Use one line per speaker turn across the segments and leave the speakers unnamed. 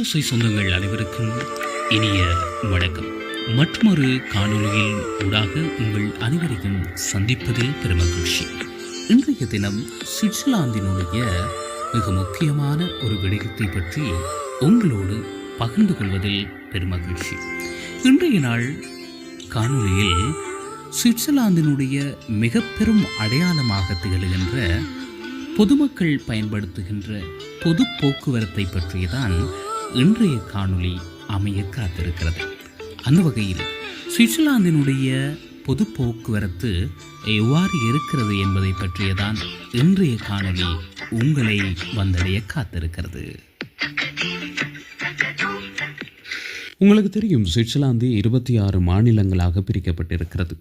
தமிழோசை சொந்தங்கள் அனைவருக்கும் இனிய வணக்கம். மற்றொரு காணொலியில் ஊடாக உங்கள் அனைவரையும் சந்திப்பதில் பெருமகிழ்ச்சி. இன்றைய தினம் சுவிட்சர்லாந்தினுடைய மிக முக்கியமான ஒரு விடயத்தை பற்றி உங்களோடு பகிர்ந்து கொள்வதில் பெருமகிழ்ச்சி. இன்றைய நாள் காணொலியில் சுவிட்சர்லாந்தினுடைய மிக பெரும் அடையாளமாக திகழ்கின்ற பொதுமக்கள் பயன்படுத்துகின்ற பொது போக்குவரத்தை பற்றியதான் இன்றைய காணொளி அமைய காத்திருக்கிறது. அந்த வகையில் சுவிட்சர்லாந்தினுடைய பொது போக்குவரத்து எவ்வாறு இருக்கிறது என்பதை பற்றியதான் இன்றைய காணொளி உங்களை வந்தடைய காத்திருக்கிறது. உங்களுக்கு தெரியும், சுவிட்சர்லாந்து 26 மாநிலங்களாக பிரிக்கப்பட்டிருக்கிறது.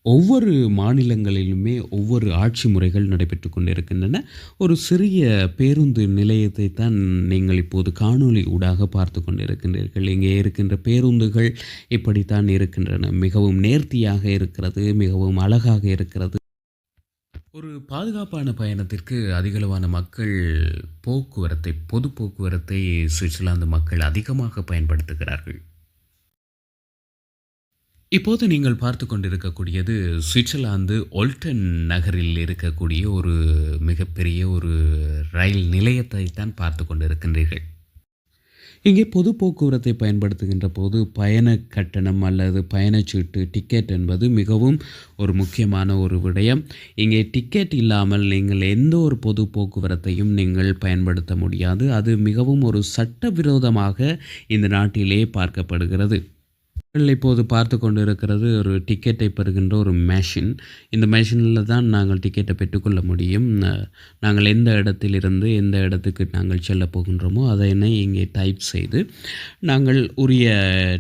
ஒவ்வொரு மாநிலங்களிலுமே ஒவ்வொரு ஆட்சி முறைகள் நடைபெற்று கொண்டிருக்கின்றன. ஒரு சிறிய பேருந்து நிலையத்தை தான் நீங்கள் இப்போது காணொளி ஊடாக பார்த்து கொண்டிருக்கின்றீர்கள். இங்கே இருக்கின்ற பேருந்துகள் இப்படித்தான் இருக்கின்றன. மிகவும் நேர்த்தியாக இருக்கிறது, மிகவும் அழகாக இருக்கிறது. ஒரு பாதுகாப்பான பயணத்திற்கு அதிகளவான மக்கள் பொது போக்குவரத்தை சுவிட்சர்லாந்து மக்கள் அதிகமாக பயன்படுத்துகிறார்கள். இப்போது நீங்கள் பார்த்து கொண்டிருக்கக்கூடியது சுவிட்சர்லாந்து ஒல்டன் நகரில் இருக்கக்கூடிய ஒரு மிகப்பெரிய ஒரு ரயில் நிலையத்தை தான் பார்த்து கொண்டிருக்கின்றீர்கள். இங்கே பொது போக்குவரத்தை பயன்படுத்துகின்ற போது பயண கட்டணம் அல்லது பயணச்சீட்டு டிக்கெட் என்பது மிகவும் ஒரு முக்கியமான ஒரு விடயம். இங்கே டிக்கெட் இல்லாமல் நீங்கள் எந்த ஒரு பொது போக்குவரத்தையும் நீங்கள் பயன்படுத்த முடியாது. அது மிகவும் ஒரு சட்டவிரோதமாக இந்த நாட்டிலே பார்க்கப்படுகிறது. இப்போது பார்த்து கொண்டு இருக்கிறது ஒரு டிக்கெட்டை பெறுகின்ற ஒரு மேஷின். இந்த மேஷினில் தான் நாங்கள் டிக்கெட்டை பெற்றுக்கொள்ள முடியும். நாங்கள் எந்த இடத்திலிருந்து எந்த இடத்துக்கு நாங்கள் செல்ல போகின்றோமோ அதனை இங்கே டைப் செய்து நாங்கள் உரிய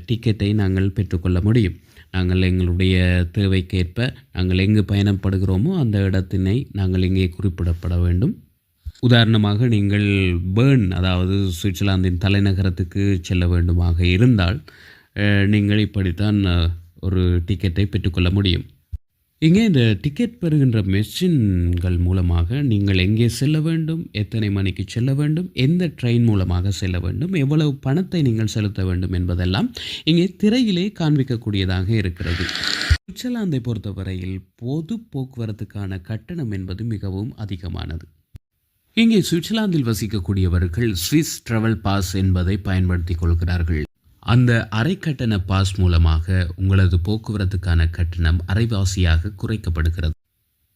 டிக்கெட்டை நாங்கள் பெற்றுக்கொள்ள முடியும். நாங்கள் எங்களுடைய தேவைக்கேற்ப நாங்கள் எங்கு பயணப்படுகிறோமோ அந்த இடத்தினை நாங்கள் இங்கே குறிப்பிடப்பட வேண்டும். உதாரணமாக நீங்கள் பேர்ன், அதாவது சுவிட்சர்லாந்தின் தலைநகரத்துக்கு செல்ல வேண்டுமாக இருந்தால் நீங்கள் இப்படித்தான் ஒரு டிக்கெட்டை பெற்றுக்கொள்ள முடியும். இங்கே இந்த டிக்கெட் பெறுகின்ற மெஷின்கள் மூலமாக நீங்கள் எங்கே செல்ல வேண்டும், எத்தனை மணிக்கு செல்ல வேண்டும், எந்த ட்ரெயின் மூலமாக செல்ல வேண்டும், எவ்வளவு பணத்தை நீங்கள் செலுத்த வேண்டும் என்பதெல்லாம் இங்கே திரையிலே காண்பிக்கக்கூடியதாக இருக்கிறது. சுவிட்சர்லாந்தை பொறுத்தவரையில் பொது போக்குவரத்துக்கான கட்டணம் என்பது மிகவும் அதிகமானது. இங்கே சுவிட்சர்லாந்தில் வசிக்கக்கூடியவர்கள் ஸ்விஸ் டிராவல் பாஸ் என்பதை பயன்படுத்தி கொள்கிறார்கள். அந்த அரைக்கட்டண பாஸ் மூலமாக உங்களது போக்குவரத்துக்கான கட்டணம் அரைவாசியாக குறைக்கப்படுகிறது.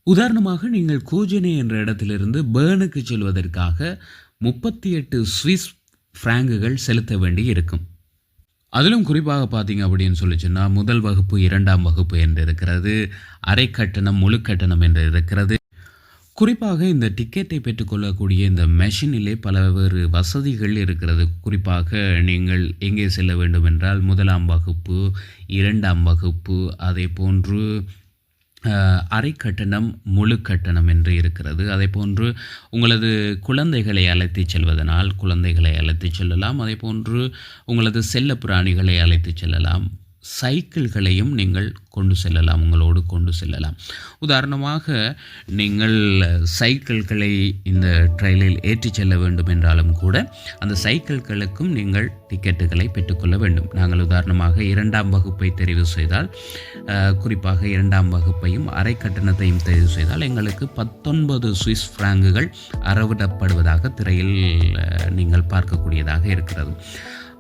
உதாரணமாக நீங்கள் கோஜனே என்ற இடத்திலிருந்து பேர்னுக்கு செல்வதற்காக 38 ஸ்விஸ் பிராங்குகள் செலுத்த வேண்டி இருக்கும். அதிலும் குறிப்பாக பார்த்தீங்க அப்படின்னு சொல்லிச்சுன்னா முதல் வகுப்பு, 2ஆம் வகுப்பு என்று இருக்கிறது, அரைக்கட்டணம், முழு கட்டணம் என்று இருக்கிறது. குறிப்பாக இந்த டிக்கெட்டை பெற்றுக்கொள்ளக்கூடிய இந்த மெஷினிலே பல்வேறு வசதிகள் இருக்கிறது. குறிப்பாக நீங்கள் எங்கே செல்ல வேண்டும் என்றால் 1ஆம் வகுப்பு, 2ஆம் வகுப்பு, அதே போன்று அரைக்கட்டணம், முழு கட்டணம் என்று இருக்கிறது. அதே போன்று உங்களது குழந்தைகளை அழைத்து செல்வதனால் குழந்தைகளை அழைத்து செல்லலாம். அதே போன்று உங்களது செல்ல பிராணிகளை அழைத்து செல்லலாம். சைக்கிள்களையும் நீங்கள் கொண்டு செல்லலாம், உங்களோடு கொண்டு செல்லலாம். உதாரணமாக நீங்கள் சைக்கிள்களை இந்த ட்ரெயினில் ஏற்றி செல்ல வேண்டும் என்றாலும் கூட அந்த சைக்கிள்களுக்கும் நீங்கள் டிக்கெட்டுகளை பெற்றுக்கொள்ள வேண்டும். நாங்கள் உதாரணமாக 2ஆம் வகுப்பை தெரிவு செய்தால், குறிப்பாக 2ஆம் வகுப்பையும் அரை கட்டணத்தையும் தெரிவு செய்தால் எங்களுக்கு 19 சுவிஸ் பிராங்குகள் அறவிடப்படுவதாக திரையில் நீங்கள் பார்க்கக்கூடியதாக இருக்கிறது.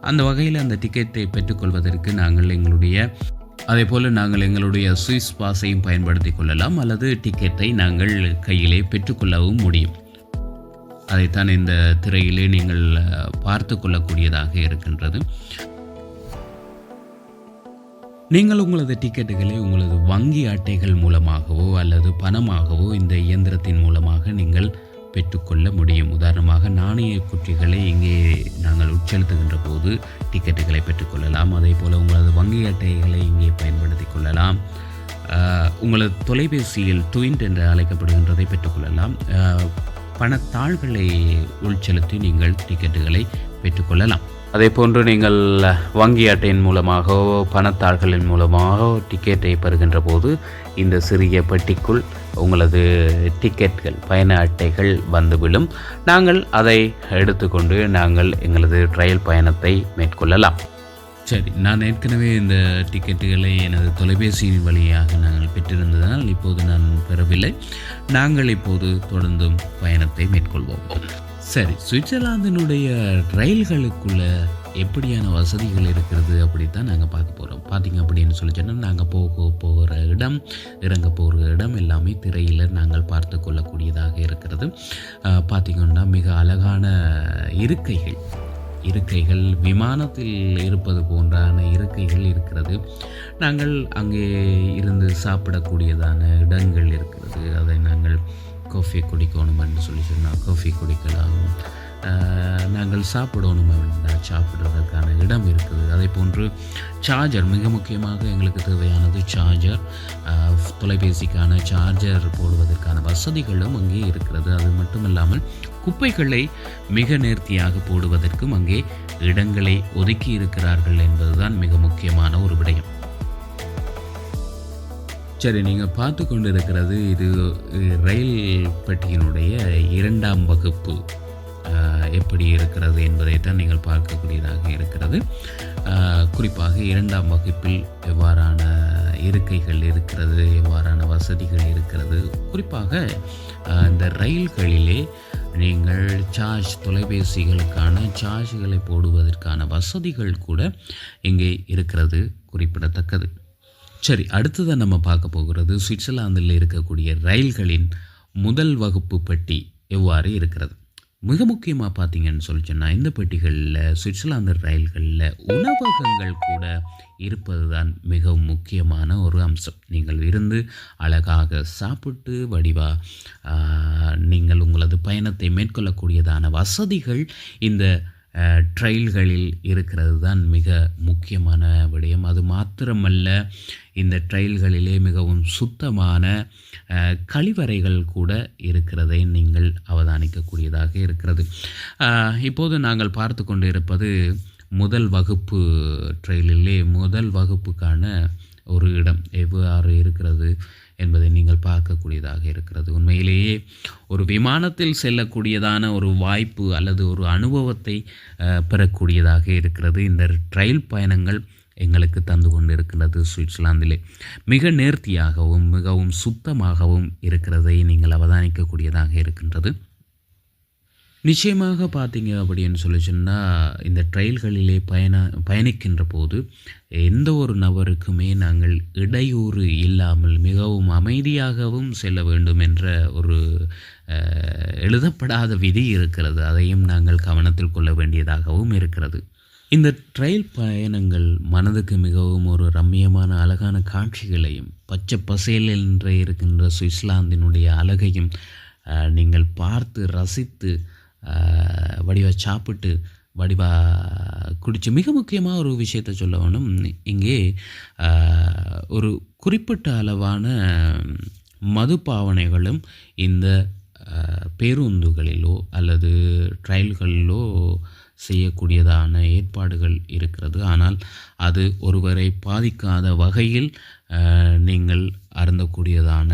அந்த வகையில் அந்த டிக்கெட்டை பெற்றுக்கொள்வதற்கு நாங்கள் எங்களுடைய சுவிஸ் பாஸையும் பயன்படுத்தி கொள்ளலாம், அல்லது டிக்கெட்டை நாங்கள் கையிலே பெற்றுக்கொள்ளவும் முடியும். அதைத்தான் இந்த திரையிலே நீங்கள் பார்த்து கொள்ளக்கூடியதாக இருக்கின்றது. நீங்கள் உங்களது டிக்கெட்டுகளை உங்களது வங்கி அட்டைகள் மூலமாகவோ அல்லது பணமாகவோ இந்த இயந்திரத்தின் மூலமாக நீங்கள் பெற்றுக்கொள்ள முடியும். உதாரணமாக நாணய குற்றிகளை இங்கே நாங்கள் உட்செலுத்துகின்ற போது டிக்கெட்டுகளை பெற்றுக்கொள்ளலாம். அதே போல் உங்களது வங்கி அட்டைகளை இங்கே பயன்படுத்தி கொள்ளலாம். உங்களது தொலைபேசியில் ட்விண்ட் என்று அழைக்கப்படுகின்றதை பெற்றுக்கொள்ளலாம். பணத்தாள்களை உள்செலுத்தி நீங்கள் டிக்கெட்டுகளை பெற்றுக்கொள்ளலாம். அதே போன்று நீங்கள் வங்கி அட்டையின் மூலமாகவோ பணத்தாள்களின் மூலமாகவோ டிக்கெட்டை பெறுகின்ற போது இந்த சிறிய பெட்டிக்குள் உங்களது டிக்கெட்கள் பயண அட்டைகள் வந்துவிடும். நாங்கள் அதை எடுத்துக்கொண்டு நாங்கள் எங்களது ட்ரையல் பயணத்தை மேற்கொள்ளலாம். சரி, நான் ஏற்கனவே இந்த டிக்கெட்டுகளை எனது தொலைபேசியின் வழியாக நாங்கள் பெற்றிருந்ததால் இப்போது நான் பெறவில்லை. நாங்கள் இப்போது தொடர்ந்தும் பயணத்தை மேற்கொள்வோம். சரி, சுவிட்சர்லாந்தினுடைய ரயில்களுக்குள்ள எப்படியான வசதிகள் இருக்கிறது அப்படித்தான் நாங்கள் பார்க்க போகிறோம். பார்த்திங்க அப்படின்னு சொல்லி சொன்னால் நாங்கள் போகிற இடம், இறங்க போகிற இடம் எல்லாமே திரையில் நாங்கள் பார்த்து கொள்ளக்கூடியதாக இருக்கிறது. பார்த்திங்கன்னா மிக அழகான இருக்கைகள் விமானத்தில் இருப்பது போன்றான இருக்கைகள் இருக்கிறது. நாங்கள் அங்கே இருந்து சாப்பிடக்கூடியதான இடங்கள் இருக்கிறது. அதை நாங்கள் காஃபி குடிக்கணும் என்று சொல்லி சொன்னால் காஃபி குடிக்கலாம். நாங்கள் சாப்பிடணும் என்றால் சாப்பிட்றதுக்கான இடம் இருக்குது. அதே போன்று சார்ஜர், மிக முக்கியமாக எங்களுக்கு தேவையானது சார்ஜர், தொலைபேசிக்கான சார்ஜர் போடுவதற்கான வசதிகளும் அங்கே இருக்கிறது. அது மட்டுமில்லாமல் குப்பைகளை மிக நேர்த்தியாக போடுவதற்கும் அங்கே இடங்களை ஒதுக்கி இருக்கிறார்கள் என்பதுதான் மிக முக்கியமான ஒரு விடயம். சரி, நீங்கள் பார்த்து கொண்டு இருக்கிறது இது ரயில் பெட்டியினுடைய 2ஆம் வகுப்பு எப்படி இருக்கிறது என்பதைத்தான் நீங்கள் பார்க்கக்கூடியதாக இருக்கிறது. குறிப்பாக 2ஆம் வகுப்பில் எவ்வாறான இருக்கைகள் இருக்கிறது, எவ்வாறான வசதிகள் இருக்கிறது. குறிப்பாக இந்த ரயில்களிலே நீங்கள் தொலைபேசிகளுக்கான சார்ஜ்களை போடுவதற்கான வசதிகள் கூட இங்கே இருக்கிறது, குறிப்பிடத்தக்கது. சரி, அடுத்ததான் நம்ம பார்க்க போகிறது சுவிட்சர்லாந்தில் இருக்கக்கூடிய ரயில்களின் முதல் வகுப்பு பெட்டி எவ்வாறு இருக்கிறது. மிக முக்கியமாக பார்த்தீங்கன்னு சொல்லி சொன்னால் இந்த பெட்டிகளில் சுவிட்சர்லாந்து ரயில்களில் உணவகங்கள் கூட இருப்பது தான் மிகவும் முக்கியமான ஒரு அம்சம். நீங்கள் இருந்து அழகாக சாப்பிட்டு நீங்கள் உங்களது பயணத்தை மேற்கொள்ளக்கூடியதான வசதிகள் இந்த ட்ரெயில்களில் இருக்கிறது தான் மிக முக்கியமான விடயம். அது மாத்திரமல்ல, இந்த ட்ரெயில்களிலே மிகவும் சுத்தமான கழிவறைகள் கூட இருக்கிறதை நீங்கள் அவதானிக்கக்கூடியதாக இருக்கிறது. இப்போது நாங்கள் பார்த்து கொண்டு இருப்பது முதல் வகுப்பு ட்ரெயிலிலே முதல் வகுப்புக்கான ஒரு இடம் எவ்வாறு இருக்கிறது என்பதை நீங்கள் பார்க்கக்கூடியதாக இருக்கிறது. உண்மையிலேயே ஒரு விமானத்தில் செல்லக்கூடியதான ஒரு வாய்ப்பு அல்லது ஒரு அனுபவத்தை பெறக்கூடியதாக இருக்கிறது இந்த ரயில் பயணங்கள் எங்களுக்கு தந்து கொண்டு இருக்கிறது. சுவிட்சர்லாந்திலே மிக நேர்த்தியாகவும் மிகவும் சுத்தமாகவும் இருக்கிறதை நீங்கள் அவதானிக்கக்கூடியதாக இருக்கின்றது. நிச்சயமாக பார்த்தீங்க அப்படின்னு சொல்லி சொன்னால் இந்த ட்ரெயில்களிலே பயணிக்கின்ற போது எந்த ஒரு நபருக்குமே நாங்கள் இடையூறு இல்லாமல் மிகவும் அமைதியாகவும் செல்ல வேண்டும் என்ற ஒரு எழுதப்படாத விதி இருக்கிறது. அதையும் நாங்கள் கவனத்தில் கொள்ள வேண்டியதாகவும் இருக்கிறது. இந்த ட்ரெயில் பயணங்கள் மனதுக்கு மிகவும் ஒரு ரம்மியமான அழகான காட்சிகளையும் பச்சை பசேல் என்று இருக்கின்ற சுவிட்சர்லாந்தினுடைய அழகையும் நீங்கள் பார்த்து ரசித்து சாப்பிட்டு குடித்து, மிக முக்கியமாக ஒரு விஷயத்தை சொல்ல வேணும். இங்கே ஒரு குறிப்பிட்ட அளவான மது பாவனைகளும் இந்த பேருந்துகளிலோ அல்லது ட்ரெயில்களிலோ செய்யக்கூடியதான ஏற்பாடுகள் இருக்கிறது. ஆனால் அது ஒருவரை பாதிக்காத வகையில் நீங்கள் அருந்தக்கூடியதான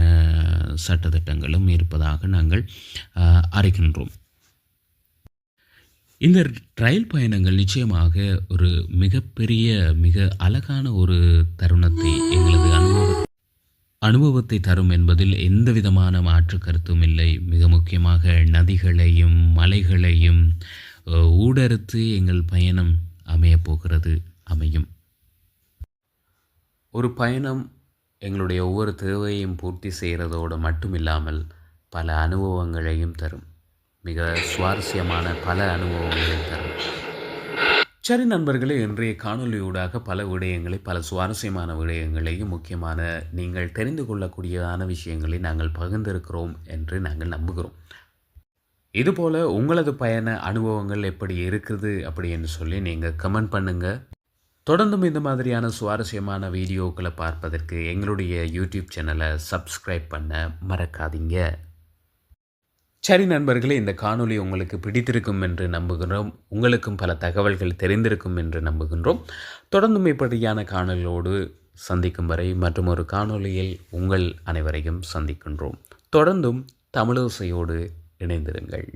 சட்டத்திட்டங்களும் இருப்பதாக நாங்கள் அறிகின்றோம். இந்த ரயில் பயணங்கள் நிச்சயமாக ஒரு மிகப்பெரிய மிக அழகான ஒரு தருணத்தை எங்களது அனுபவத்தை தரும் என்பதில் எந்த விதமான மாற்று கருத்தும் இல்லை. மிக முக்கியமாக நதிகளையும் மலைகளையும் ஊடறுத்து எங்கள் பயணம் அமையும். ஒரு பயணம் எங்களுடைய ஒவ்வொரு தேவையையும் பூர்த்தி செய்கிறதோடு மட்டுமில்லாமல் பல அனுபவங்களையும் தரும். மிக சுவாரஸ்யமான பல அனுபவங்களையும் தரும். சரி நண்பர்களே, இன்றைய காணொலியூடாக பல சுவாரஸ்யமான விடயங்களையும் முக்கியமான நீங்கள் தெரிந்து கொள்ளக்கூடியதான விஷயங்களை நாங்கள் பகிர்ந்திருக்கிறோம் என்று நாங்கள் நம்புகிறோம். இதுபோல் உங்களது பயண அனுபவங்கள் எப்படி இருக்குது அப்படின்னு சொல்லி நீங்கள் கமெண்ட் பண்ணுங்கள். தொடர்ந்தும் இந்த மாதிரியான சுவாரஸ்யமான வீடியோக்களை பார்ப்பதற்கு எங்களுடைய யூடியூப் சேனலை சப்ஸ்கிரைப் பண்ண மறக்காதீங்க. சரி நண்பர்களே, இந்த காணொளி உங்களுக்கு பிடித்திருக்கும் என்று நம்புகிறோம். உங்களுக்கும் பல தகவல்கள் தெரிந்திருக்கும் என்று நம்புகின்றோம். தொடர்ந்தும் இப்படியான காணொளியோடு சந்திக்கும் வரை மற்றுமொரு காணொளியில் உங்கள் அனைவரையும் சந்திக்கின்றோம். தொடர்ந்தும் தமிழோசையோடு இணைந்திருங்கள்.